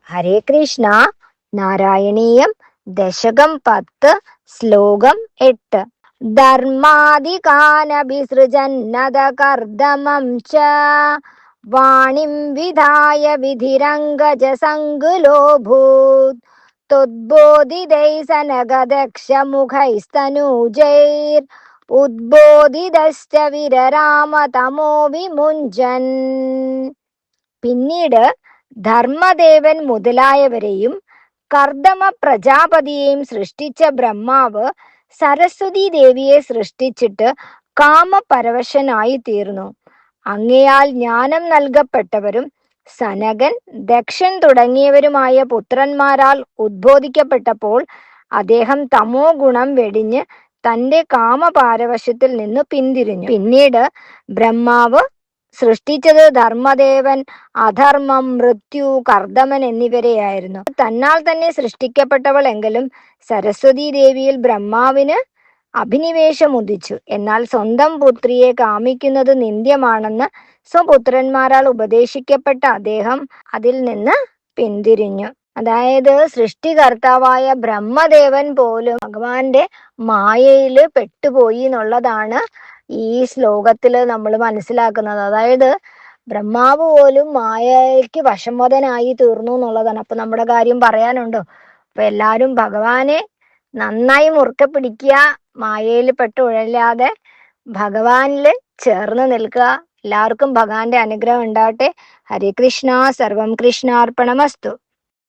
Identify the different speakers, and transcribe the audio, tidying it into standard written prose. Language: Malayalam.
Speaker 1: ഹരേ കൃഷ്ണ. നാരായണീയം ദശകം 10 ശ്ലോകം 8. ധർമാദികാനഭിസൃജന്നത കർദമം ച വാണിം വിധായ വിധിരംഗജ സങ്കുലോഭൂത് തുദ്ബോധിതൈ സനഗദക്ഷമുഖൈസ്തനൂജൈർ ഉദ്ബോധിതശ്ച വിരരാമ തമോ വിമുഞ്ജൻ. പിന്നീട് ധർമ്മദേവൻ മുതലായവരെയും കർദമ പ്രജാപതിയെയും സൃഷ്ടിച്ച ബ്രഹ്മാവ് സരസ്വതി ദേവിയെ സൃഷ്ടിച്ചിട്ട് കാമപരവശനായി തീർന്നു. അങ്ങയാൽ ജ്ഞാനം നൽകപ്പെട്ടവരും സനകൻ, ദക്ഷൻ തുടങ്ങിയവരുമായ പുത്രന്മാരാൽ ഉദ്ബോധിക്കപ്പെട്ടപ്പോൾ അദ്ദേഹം തമോ ഗുണം വെടിഞ്ഞ് തന്റെ കാമപാരവശത്തിൽ നിന്ന് പിന്തിരിഞ്ഞു. പിന്നീട് ബ്രഹ്മാവ് സൃഷ്ടിച്ചത് ധർമ്മദേവൻ, അധർമ്മം, മൃത്യു, കർദമൻ എന്നിവരെയായിരുന്നു. തന്നാൽ തന്നെ സൃഷ്ടിക്കപ്പെട്ടവൾ എങ്കിലും സരസ്വതി ദേവിയിൽ ബ്രഹ്മാവിന് അഭിനിവേശം ഉദിച്ചു. എന്നാൽ സ്വന്തം പുത്രിയെ കാമിക്കുന്നത് നിന്ദ്യമാണെന്ന് സ്വപുത്രന്മാരാൽ ഉപദേശിക്കപ്പെട്ട അദ്ദേഹം അതിൽ നിന്ന് പിന്തിരിഞ്ഞു. അതായത് സൃഷ്ടികർത്താവായ ബ്രഹ്മദേവൻ പോലും ഭഗവാന്റെ മായയില് പെട്ടുപോയി എന്നുള്ളതാണ് ഈ ശ്ലോകത്തില് നമ്മൾ മനസ്സിലാക്കുന്നത്. അതായത് ബ്രഹ്മാവ് പോലും മായയ്ക്ക് വശംവദനായി തീർന്നു എന്നുള്ളതാണ്. അപ്പൊ നമ്മുടെ കാര്യം പറയാനുണ്ടോ? അപ്പൊ എല്ലാരും ഭഗവാനെ നന്നായി മുറുക്കെ പിടിക്കുക, മായയിൽ പെട്ടുഴലാതെ ഭഗവാനില് ചേർന്ന് നിൽക്കുക. എല്ലാവർക്കും ഭഗവാന്റെ അനുഗ്രഹം ഉണ്ടാവട്ടെ. ഹരേ കൃഷ്ണ. സർവം കൃഷ്ണാർപ്പണമസ്തു.